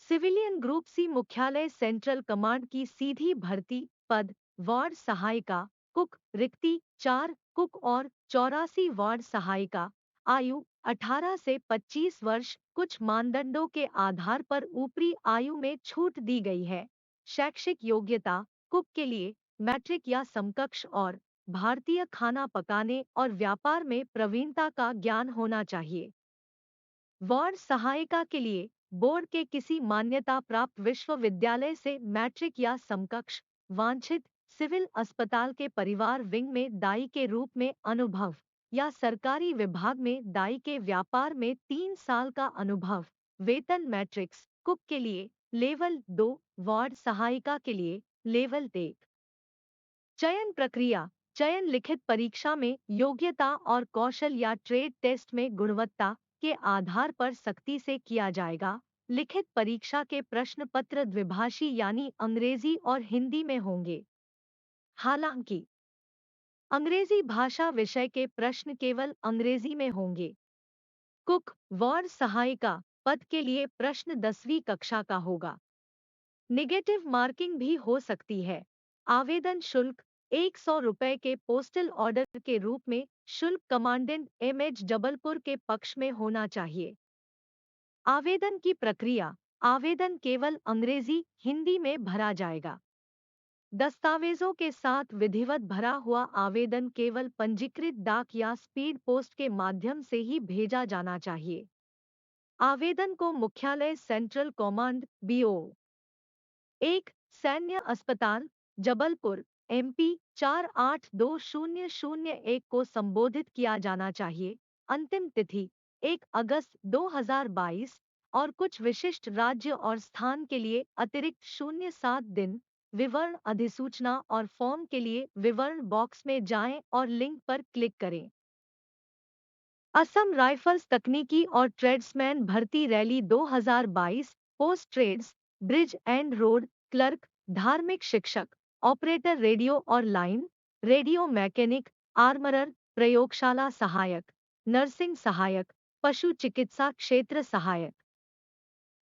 Civilian group C मुख्यालय central command की सीधी भर्ती पद वार्ड सहायिका कुक रिक्ति 4 कुक और 84 वार्ड सहायिका आयु 18 से 25 वर्ष। कुछ मानदंडों के आधार पर ऊपरी आयु में छूट दी गई है। शैक्षिक योग्यता कुक के लिए मैट्रिक या समकक्ष और भारतीय खाना पकाने और व्यापार में प्रवीणता का ज्ञान होना चाहिए। वार्ड सहायिका के लिए बोर्ड के किसी मान्यता प्राप्त विश्वविद्यालय से मैट्रिक या समकक्ष। वांछित सिविल अस्पताल के परिवार विंग में दाई के रूप में अनुभव या सरकारी विभाग में दाई के व्यापार में 3 साल का अनुभव। वेतन मैट्रिक्स कुक के लिए लेवल 2, वार्ड सहायिका के लिए लेवल 1। चयन प्रक्रिया चयन लिखित परीक्षा में योग्यता और कौशल या ट्रेड टेस्ट में गुणवत्ता के आधार पर सख्ती से किया जाएगा। लिखित परीक्षा के प्रश्न पत्र द्विभाषी यानी अंग्रेजी और हिंदी में होंगे। हालांकि अंग्रेजी भाषा विषय के प्रश्न केवल अंग्रेजी में होंगे। कुक वार्ड सहायिका पद के लिए प्रश्न 10वीं कक्षा का होगा। निगेटिव मार्किंग भी हो सकती है। आवेदन शुल्क 100 रुपये के पोस्टल ऑर्डर के रूप में शुल्क कमांडेंट एमएच जबलपुर के पक्ष में होना चाहिए। आवेदन की प्रक्रिया आवेदन केवल अंग्रेजी हिंदी में भरा जाएगा। दस्तावेजों के साथ विधिवत भरा हुआ आवेदन केवल पंजीकृत डाक या स्पीड पोस्ट के माध्यम से ही भेजा जाना चाहिए। आवेदन को मुख्यालय सेंट्रल कमांड बीओ 1 सैन्य अस्पताल जबलपुर एमपी 482001 को संबोधित किया जाना चाहिए। अंतिम तिथि 1 अगस्त 2022 और कुछ विशिष्ट राज्य और स्थान के लिए अतिरिक्त 07 दिन। विवरण अधिसूचना और फॉर्म के लिए विवरण बॉक्स में जाएं और लिंक पर क्लिक करें। असम राइफल्स तकनीकी और ट्रेड्समैन भर्ती rally 2022 post trades bridge and road clerk धार्मिक शिक्षक ऑपरेटर रेडियो और लाइन रेडियो मैकेनिक आर्मरर प्रयोगशाला सहायक नर्सिंग सहायक पशु चिकित्सा क्षेत्र सहायक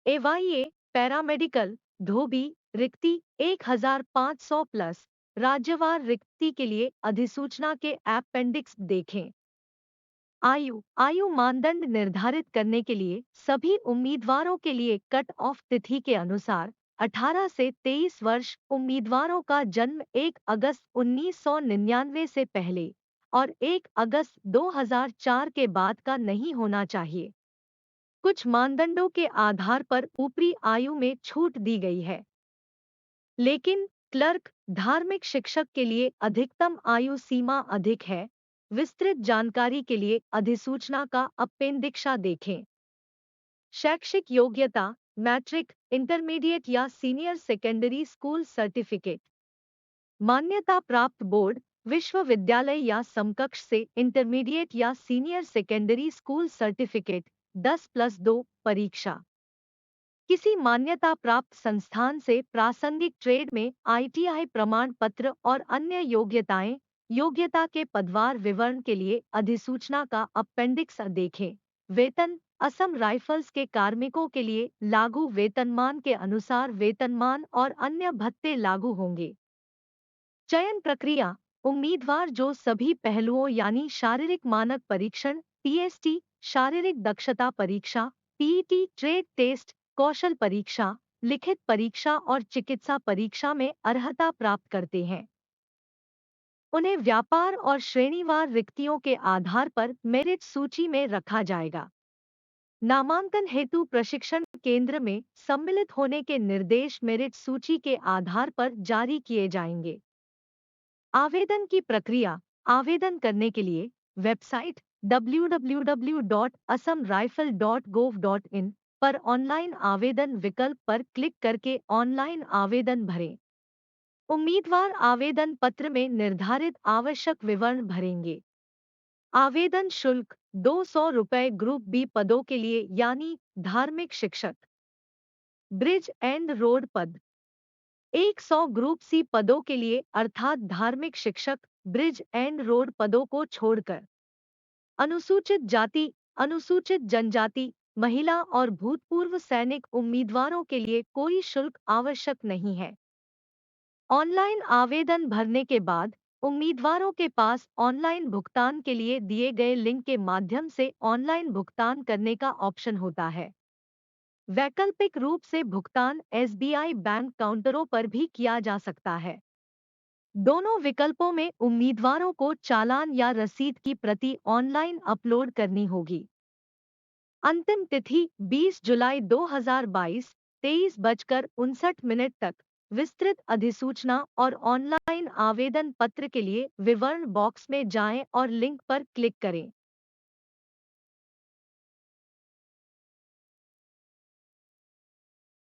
एवाईए पैरामेडिकल धोबी रिक्ति 1500 प्लस। राज्यवार रिक्ति के लिए अधिसूचना के अपेंडिक्स देखें। आयु मानदंड निर्धारित करने के लिए सभी उम्मीदवारों के लिए कट ऑफ तिथि के अनुसार 18 से 23 वर्ष उम्मीदवारों का जन्म 1 अगस्त 1999 से पहले और 1 अगस्त 2004 के बाद का नहीं होना चाहिए। कुछ मानदंडों के आधार पर ऊपरी आयु में छूट दी गई है, लेकिन क्लर्क धार्मिक शिक्षक के लिए अधिकतम आयु सीमा अधिक है। विस्तृत जानकारी के लिए अधिसूचना का अपेंडिक्सा देखें। शैक्षिक योग्यता मैट्रिक इंटरमीडिएट या सीनियर सेकेंडरी स्कूल सर्टिफिकेट। मान्यता प्राप्त बोर्ड विश्वविद्यालय या समकक्ष से इंटरमीडिएट या सीनियर सेकेंडरी स्कूल सर्टिफिकेट 10+2 परीक्षा। किसी मान्यता प्राप्त संस्थान से प्रासंगिक ट्रेड में आईटीआई प्रमाण पत्र और अन्य योग्यताएं। योग्यता के पदवार विवरण के लिए अधिसूचना का अपेंडिक्स देखें। वेतन असम राइफल्स के कार्मिकों के लिए लागू वेतनमान के अनुसार वेतनमान और अन्य भत्ते लागू होंगे। चयन प्रक्रिया उम्मीदवार जो सभी पहलुओं यानी शारीरिक मानक परीक्षण टीएसटी, शारीरिक दक्षता परीक्षा पीईटी, ट्रेड टेस्ट, कौशल परीक्षा, लिखित परीक्षा और चिकित्सा परीक्षा में अर्हता प्राप्त करते हैं, उन्हें व्यापार और श्रेणीवार रिक्तियों के आधार पर मेरिट सूची में रखा जाएगा। नामांकन हेतु प्रशिक्षण केंद्र में सम्मिलित होने के निर्देश मेरिट सूची के आधार पर जारी किए जाएंगे। आवेदन की प्रक्रिया आवेदन करने के लिए वेबसाइट www.assamrifle.gov.in पर ऑनलाइन आवेदन विकल्प पर क्लिक करके ऑनलाइन आवेदन भरें। उम्मीदवार आवेदन पत्र में निर्धारित आवश्यक विवरण भरेंगे। आवेदन शुल्क 200 रुपये ग्रुप बी पदों के लिए यानी धार्मिक शिक्षक ब्रिज एंड रोड पद 100 ग्रुप सी पदों के लिए अर्थात धार्मिक शिक्षक ब्रिज एंड रोड पदों को छोड़कर अनुसूचित जाति अनुसूचित जनजाति महिला और भूतपूर्व सैनिक उम्मीदवारों के लिए कोई शुल्क आवश्यक नहीं है। ऑनलाइन आवेदन भरने के बाद उम्मीदवारों के पास ऑनलाइन भुगतान के लिए दिए गए लिंक के माध्यम से ऑनलाइन भुगतान करने का ऑप्शन होता है। वैकल्पिक रूप से भुगतान एसबीआई बैंक काउंटरों पर भी किया जा सकता है। दोनों विकल्पों में उम्मीदवारों को चालान या रसीद की प्रति ऑनलाइन अपलोड करनी होगी। अंतिम तिथि 20 जुलाई 2022, 23:59 तक। विस्तृत अधिसूचना और ऑनलाइन आवेदन पत्र के लिए विवरण बॉक्स में जाएं और लिंक पर क्लिक करें।